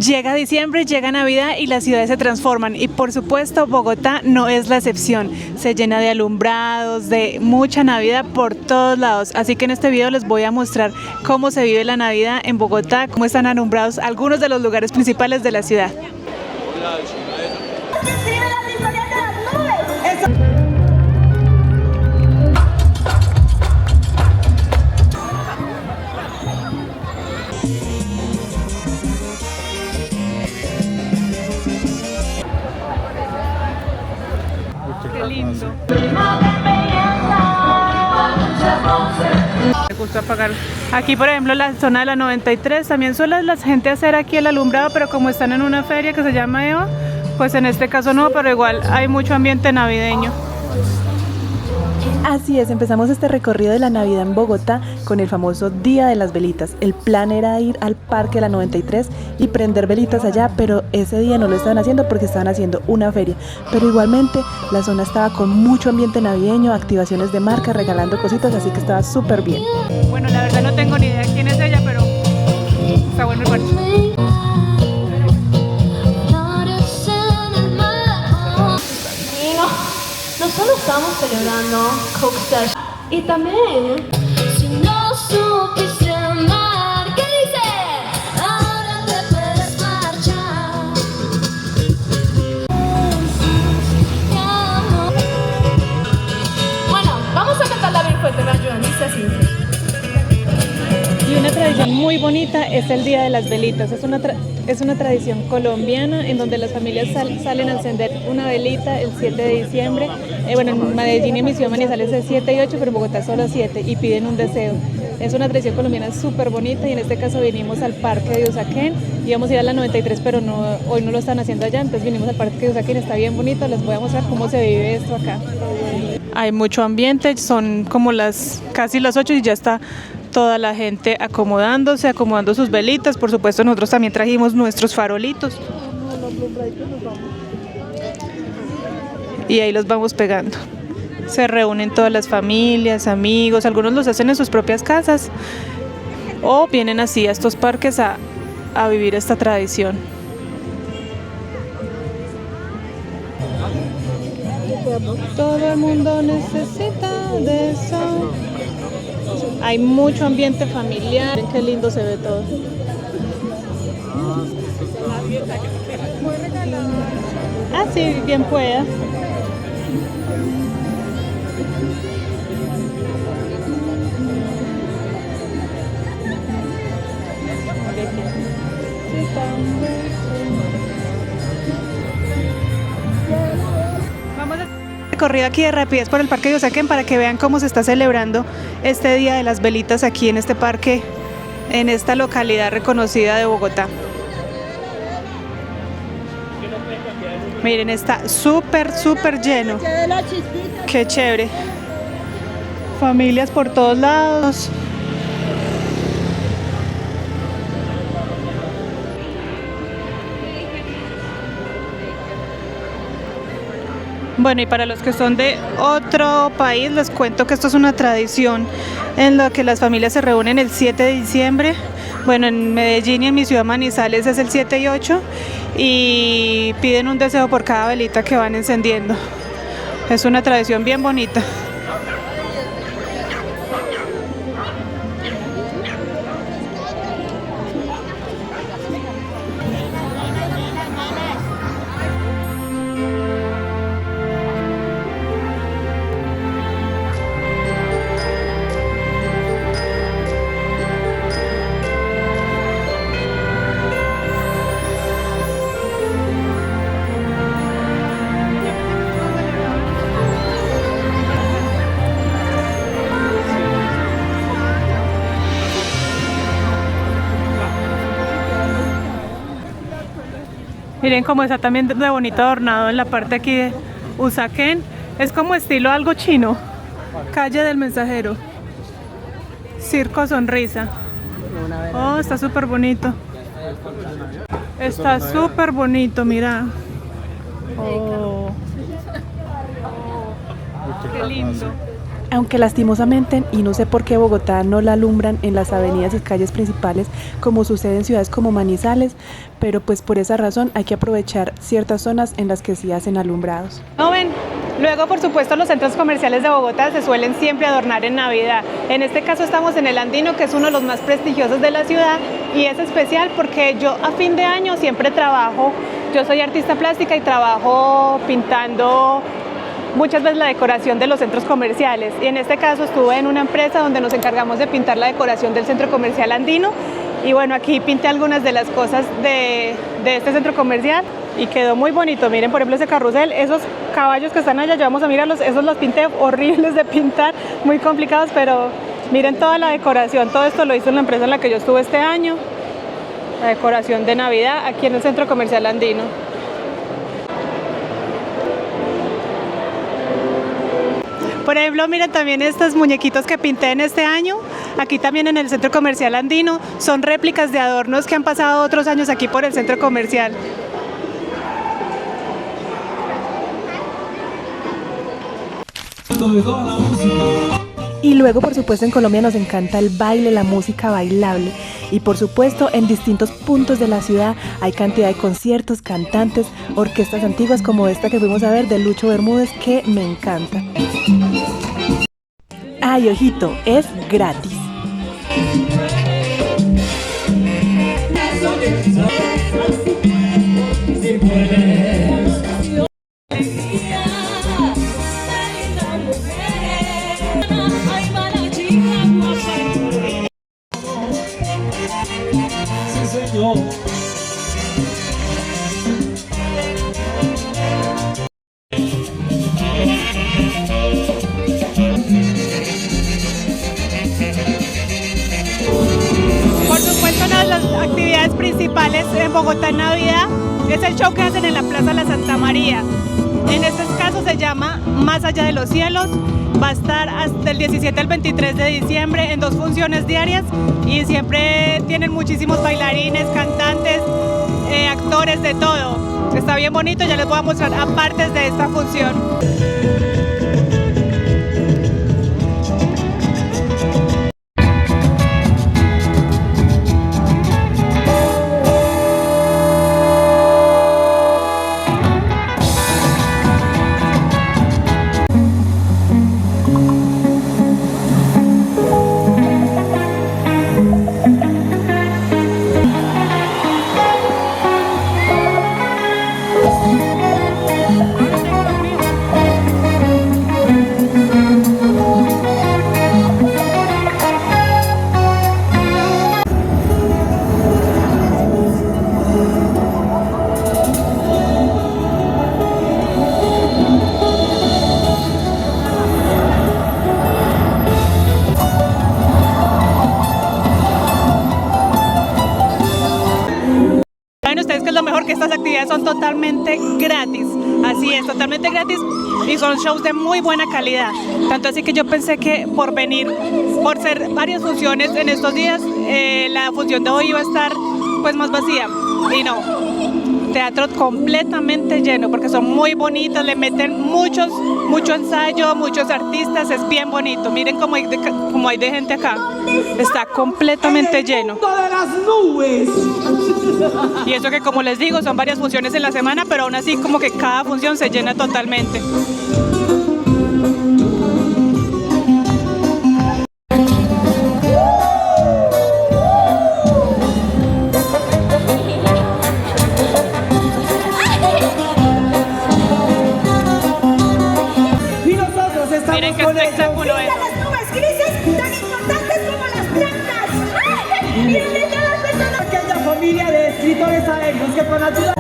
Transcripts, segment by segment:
Llega diciembre, llega Navidad y las ciudades se transforman y por supuesto Bogotá no es la excepción. Se llena de alumbrados, de mucha Navidad por todos lados. Así que en este video les voy a mostrar cómo se vive la Navidad en Bogotá, cómo están alumbrados algunos de los lugares principales de la ciudad. Qué lindo. Me gusta apagar. Aquí por ejemplo la zona de la 93 también suele la gente hacer aquí el alumbrado, pero como están en una feria que se llama Eva, pues en este caso no, pero igual hay mucho ambiente navideño. Así es, empezamos este recorrido de la Navidad en Bogotá con el famoso Día de las Velitas. El plan era ir al Parque de la 93 y prender velitas allá, pero ese día no lo estaban haciendo porque estaban haciendo una feria. Pero igualmente la zona estaba con mucho ambiente navideño, activaciones de marca, regalando cositas, así que estaba súper bien. Bueno, la verdad no tengo ni idea quién es ella, pero está bueno el parche. No solo estamos celebrando Coke Session, y también si no supiste amar, ¿qué dice? Ahora te puedes marchar. Bueno, vamos a cantarla bien fuerte, me ayudan, dice así. Y una tradición muy bonita es el Día de las Velitas. Es una tradición colombiana en donde las familias salen a encender una velita el 7 de diciembre. Bueno, en Medellín y en mi ciudad Manizales es 7 y 8, pero en Bogotá solo 7 y piden un deseo. Es una tradición colombiana súper bonita y en este caso vinimos al parque de Usaquén. Íbamos a ir a la 93, pero hoy no lo están haciendo allá, entonces vinimos al parque de Usaquén. Está bien bonito, les voy a mostrar cómo se vive esto acá. Hay mucho ambiente, son como casi las 8 y ya está toda la gente acomodando sus velitas. Por supuesto nosotros también trajimos nuestros farolitos y ahí los vamos pegando. Se reúnen todas las familias, amigos, algunos los hacen en sus propias casas o vienen así a estos parques a vivir esta tradición. Todo el mundo necesita de eso. Hay mucho ambiente familiar, qué lindo se ve todo. Ah, sí, bien pueda. Vamos a hacer un recorrido aquí de rapidez por el Parque de Usaquén para que vean cómo se está celebrando este Día de las Velitas aquí en este parque, en esta localidad reconocida de Bogotá. Miren, está súper lleno. Qué chévere. Familias por todos lados. Bueno, y para los que son de otro país, les cuento que esto es una tradición en la que las familias se reúnen el 7 de diciembre. Bueno, en Medellín y en mi ciudad Manizales es el 7 y 8 y piden un deseo por cada velita que van encendiendo. Es una tradición bien bonita. Miren cómo está también de bonito adornado en la parte aquí de Usaquén. Es como estilo algo chino. Calle del Mensajero. Circo Sonrisa. Oh, está súper bonito. Está súper bonito, mira. Oh. Qué lindo. Aunque lastimosamente, y no sé por qué Bogotá no la alumbran en las avenidas y calles principales como sucede en ciudades como Manizales, pero pues por esa razón hay que aprovechar ciertas zonas en las que sí hacen alumbrados. ¿No ven? Luego, por supuesto, los centros comerciales de Bogotá se suelen siempre adornar en Navidad. En este caso estamos en el Andino, que es uno de los más prestigiosos de la ciudad, y es especial porque yo a fin de año siempre trabajo, yo soy artista plástica y trabajo pintando muchas veces la decoración de los centros comerciales, y en este caso estuve en una empresa donde nos encargamos de pintar la decoración del centro comercial Andino, y bueno, aquí pinté algunas de las cosas de este centro comercial y quedó muy bonito. Miren, por ejemplo, ese carrusel, esos caballos que están allá, ya vamos a mirarlos, esos los pinté horribles de pintar, muy complicados, pero miren toda la decoración, todo esto lo hizo en la empresa en la que yo estuve este año, la decoración de Navidad aquí en el centro comercial Andino. Por ejemplo, miren también estos muñequitos que pinté en este año, aquí también en el centro comercial Andino, son réplicas de adornos que han pasado otros años aquí por el centro comercial. Y luego, por supuesto, en Colombia nos encanta el baile, la música bailable. Y por supuesto, en distintos puntos de la ciudad hay cantidad de conciertos, cantantes, orquestas antiguas como esta que fuimos a ver de Lucho Bermúdez, que me encanta. Ay, ojito, es gratis. Por supuesto, una de las actividades principales en Bogotá en Navidad es el show que hacen en la Plaza La Santa María. En este caso se llama Más Allá de los Cielos. Va a estar hasta el 17 al 23 de diciembre en 2 funciones diarias y siempre tienen muchísimos bailarines, cantantes, actores, de todo. Está bien bonito, ya les voy a mostrar apartes de esta función. Saben ustedes que es lo mejor, que estas actividades son totalmente gratis. Así es, totalmente gratis, y son shows de muy buena calidad. Tanto así que yo pensé que por venir, por ser varias funciones en estos días, la función de hoy iba a estar pues más vacía, y no. Teatro completamente lleno porque son muy bonitas, le meten mucho ensayo, muchos artistas, es bien bonito. Miren cómo hay de gente acá, está completamente lleno. De las nubes. Y eso que, como les digo, son varias funciones en la semana, pero aún así como que cada función se llena totalmente. Miren qué espectáculo es. Las nubes grises tan importantes como las plantas. Bienvenido a las personas. Aquella familia de escritores aéreos que con ayuda.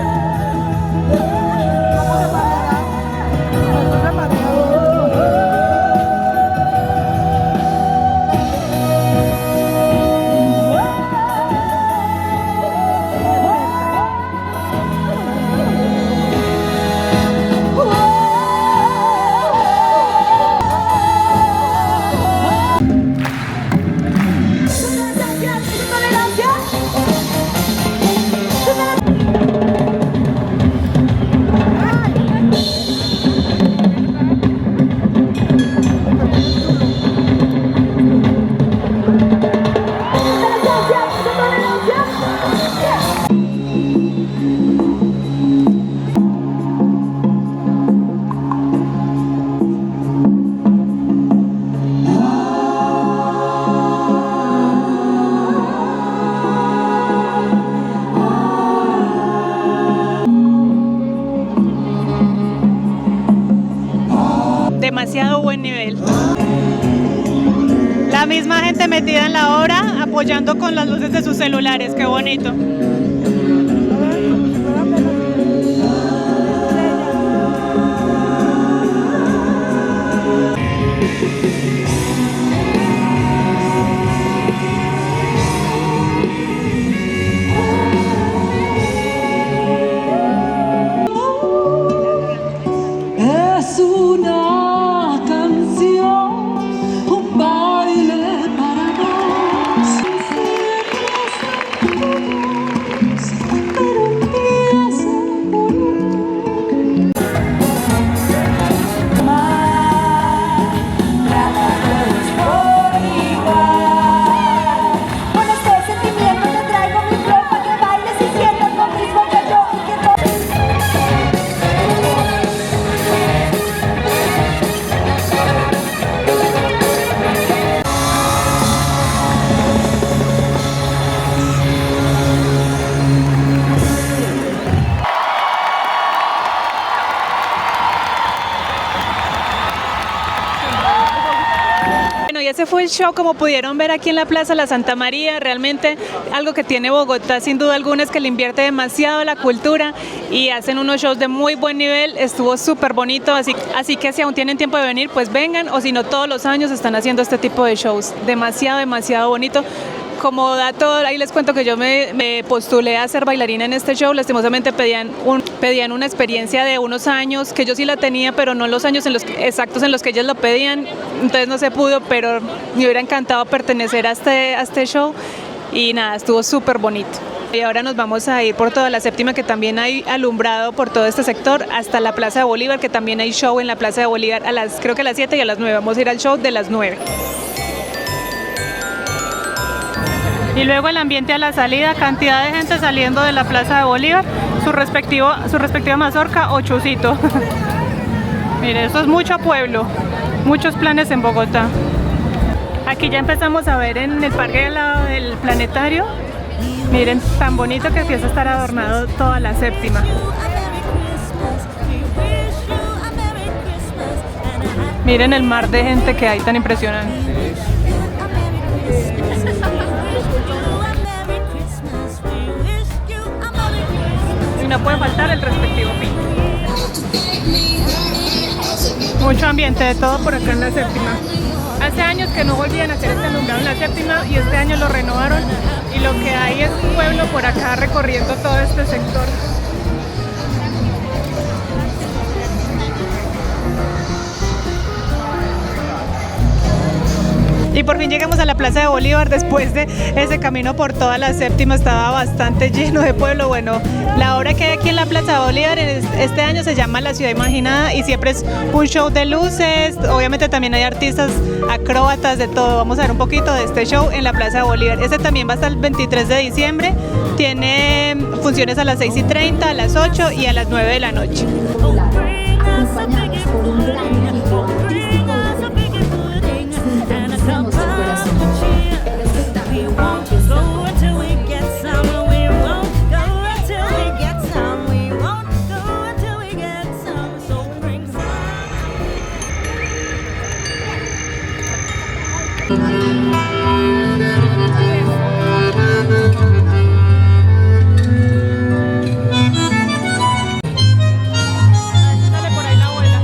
demasiado buen nivel. La misma gente metida en la obra, apoyando con las luces de sus celulares, qué bonito. Es una canción, un baile para dos. Pero empieza por uno. Con este sentimiento te traigo mi flor para que bailes y sientas lo mismo que yo y que Bueno, y ese fue el show, como pudieron ver aquí en la Plaza La Santa María. Realmente algo que tiene Bogotá sin duda alguna es que le invierte demasiado a la cultura y hacen unos shows de muy buen nivel. Estuvo súper bonito, así que si aún tienen tiempo de venir, pues vengan, o si no, todos los años están haciendo este tipo de shows. Demasiado bonito. Como dato, ahí les cuento que yo me postulé a ser bailarina en este show. Lastimosamente pedían una experiencia de unos años, que yo sí la tenía, pero no los años exactos en los que ellas lo pedían. Entonces no se pudo, pero me hubiera encantado pertenecer a este show. Y nada, estuvo súper bonito. Y ahora nos vamos a ir por toda la séptima, que también hay alumbrado por todo este sector, hasta la Plaza de Bolívar, que también hay show en la Plaza de Bolívar creo que a las 7 y a las 9. Vamos a ir al show de las 9. Y luego el ambiente a la salida, cantidad de gente saliendo de la Plaza de Bolívar, su respectiva mazorca o chucito. Mire, eso es mucho pueblo, muchos planes en Bogotá. Aquí ya empezamos a ver en el parque al lado del planetario. Miren, tan bonito que empieza a estar adornado toda la séptima. Miren el mar de gente que hay, tan impresionante. Y no puede faltar el respectivo pinto. Mucho ambiente de todo por acá en la séptima. Hace años que no volvían a hacer este alumbrado en la séptima y este año lo renovaron, y lo que hay es un pueblo por acá recorriendo todo este sector. Y por fin llegamos a la Plaza de Bolívar después de ese camino por toda la séptima. Estaba bastante lleno de pueblo. Bueno, la obra que hay aquí en la Plaza de Bolívar este año se llama La Ciudad Imaginada y siempre es un show de luces. Obviamente también hay artistas, acróbatas, de todo. Vamos a ver un poquito de este show en la Plaza de Bolívar. Este también va hasta el 23 de diciembre. Tiene funciones a las 6:30, a las 8 y a las 9 de la noche. Acompañados por un gran equipo artístico y técnico. Sintonizamos el corazón. El espectáculo va a empezar. Dale por ahí la abuela.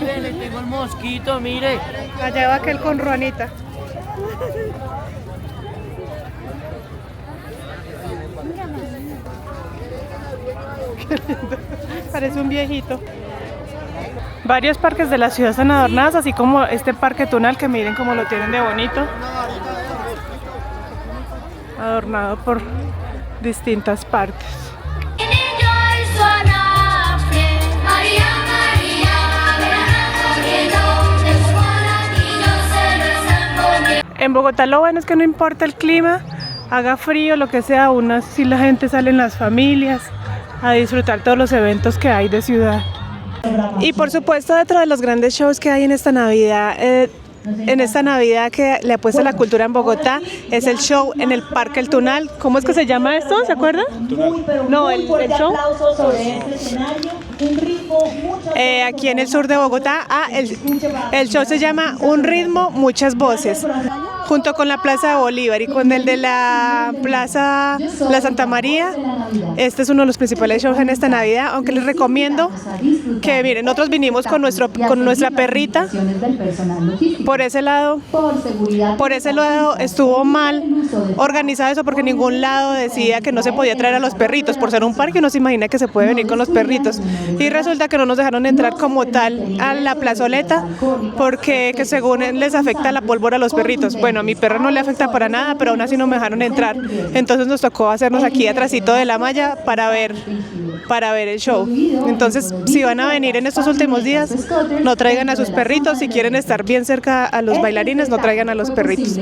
Mire, le tengo el mosquito, mire. Allá va aquel con Ruanita. Qué lindo. Parece un viejito. Varios parques de la ciudad están adornados, así como este parque Tunal, que miren cómo lo tienen de bonito. Adornado por distintas partes. En Bogotá lo bueno es que no importa el clima, haga frío, lo que sea, aún así la gente sale en las familias a disfrutar todos los eventos que hay de ciudad. Y por supuesto, dentro de los grandes shows que hay en esta Navidad, que le apuesta a la cultura en Bogotá, es el show en el Parque El Tunal. ¿Cómo es que se llama esto? ¿Se acuerdan? No, el show. Aquí en el sur de Bogotá, el show se llama Un ritmo, muchas voces, junto con la Plaza de Bolívar y con el de la Plaza La Santa María. Este es uno de los principales shows en esta Navidad, aunque les recomiendo que miren, nosotros vinimos con nuestra perrita. Por ese lado estuvo mal organizado eso, porque ningún lado decía que no se podía traer a los perritos. Por ser un parque no se imagina que se puede venir con los perritos. Y resulta que no nos dejaron entrar como tal a la plazoleta porque que según les afecta la pólvora a los perritos. Bueno, a mi perro no le afecta para nada, pero aún así no me dejaron entrar. Entonces nos tocó hacernos aquí atrásito de la malla para ver el show. Entonces, si van a venir en estos últimos días, no traigan a sus perritos. Si quieren estar bien cerca a los bailarines, no traigan a los perritos.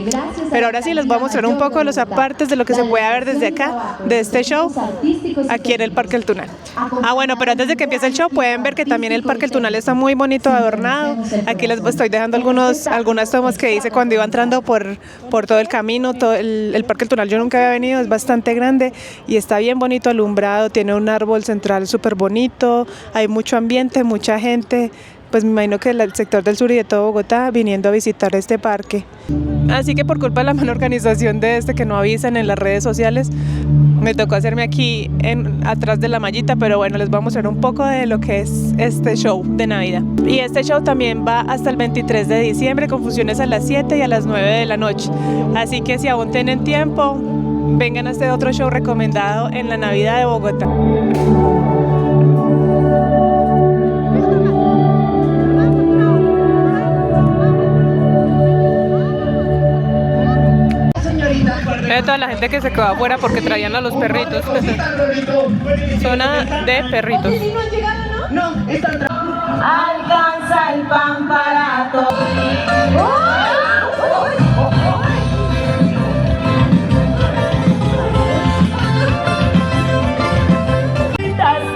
Pero ahora sí les voy a mostrar un poco los apartes de lo que se puede ver desde acá, de este show, aquí en el Parque El Tunal. Bueno, pero antes de que empiece el show, pueden ver que también el Parque El Tunal está muy bonito adornado. Aquí les estoy dejando algunas tomas que hice cuando iba entrando por todo el camino. El Parque El Tunal yo nunca había venido, es bastante grande y está bien bonito alumbrado, tiene un árbol central súper bonito, hay mucho ambiente, mucha gente. Pues me imagino que el sector del sur y de todo Bogotá viniendo a visitar este parque. Así que por culpa de la mala organización de que no avisan en las redes sociales, me tocó hacerme aquí atrás de la mallita, pero bueno, les voy a mostrar un poco de lo que es este show de Navidad. Y este show también va hasta el 23 de diciembre con funciones a las 7 y a las 9 de la noche. Así que si aún tienen tiempo, vengan a este otro show recomendado en la Navidad de Bogotá. Ve toda la gente que se quedó afuera porque traían a los perritos. Zona de perritos. Alcanza el pan para todos.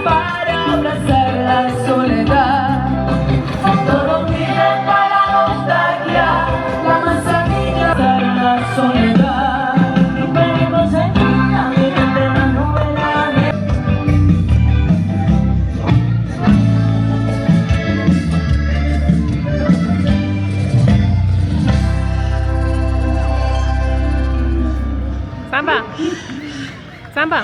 Para abrazar la soledad. Todo pide para nostalgia. La manzanilla para la soledad. Samba.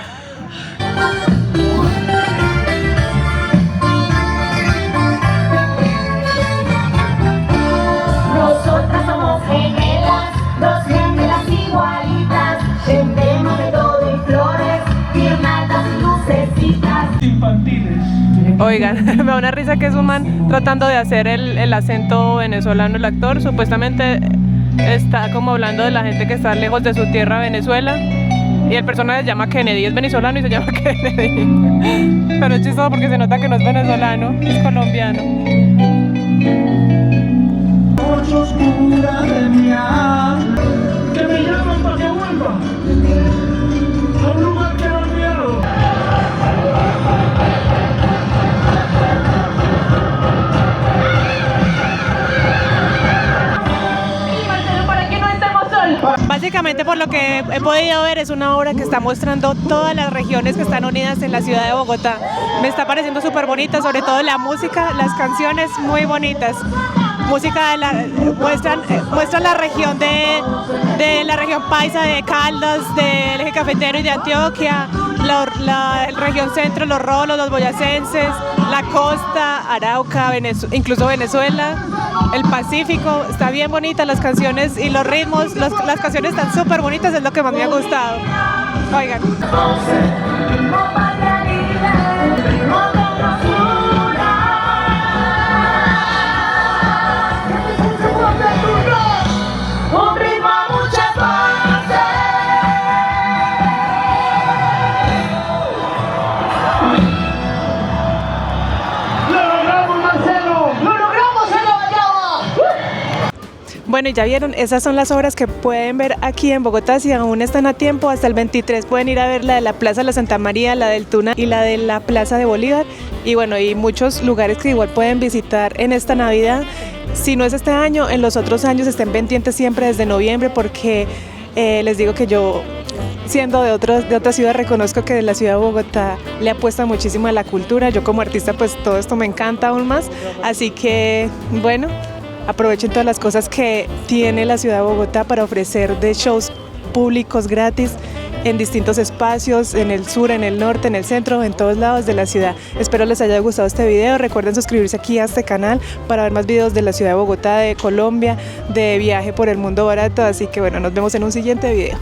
Nosotras somos gemelas, dos gemelas igualitas, tendremos de todo y flores, guirnaldas y lucecitas. Infantiles. Oigan, me da una risa que es un man tratando de hacer el acento venezolano, el actor. Supuestamente está como hablando de la gente que está lejos de su tierra, Venezuela. Y el personaje se llama Kennedy, es venezolano y se llama Kennedy. Pero es chistoso porque se nota que no es venezolano, es colombiano. Noche oscura de mi alma, que me llaman para que vuelva a un lugar que he olvidado. Básicamente, por lo que he podido ver, es una obra que está mostrando todas las regiones que están unidas en la ciudad de Bogotá. Me está pareciendo súper bonita, sobre todo la música, las canciones muy bonitas. Música muestran la región de la región paisa, de Caldas, del eje cafetero y de Antioquia, la región centro, los rolos, los boyacenses, la costa, Arauca, incluso Venezuela, el Pacífico. Está bien bonita las canciones y los ritmos, las canciones están súper bonitas, es lo que más me ha gustado. Oigan. Bueno, y ya vieron, esas son las obras que pueden ver aquí en Bogotá. Si aún están a tiempo, hasta el 23 pueden ir a ver la de la Plaza de la Santa María, la del Tuna y la de la Plaza de Bolívar. Y bueno, y muchos lugares que igual pueden visitar en esta Navidad. Si no es este año, en los otros años estén pendientes siempre desde noviembre, porque les digo que yo, siendo de otra ciudad, reconozco que la ciudad de Bogotá le apuesta muchísimo a la cultura. Yo como artista, pues todo esto me encanta aún más. Así que, bueno, aprovechen todas las cosas que tiene la ciudad de Bogotá para ofrecer de shows públicos gratis en distintos espacios, en el sur, en el norte, en el centro, en todos lados de la ciudad. Espero les haya gustado este video. Recuerden suscribirse aquí a este canal para ver más videos de la ciudad de Bogotá, de Colombia, de viaje por el mundo barato. Así que bueno, nos vemos en un siguiente video.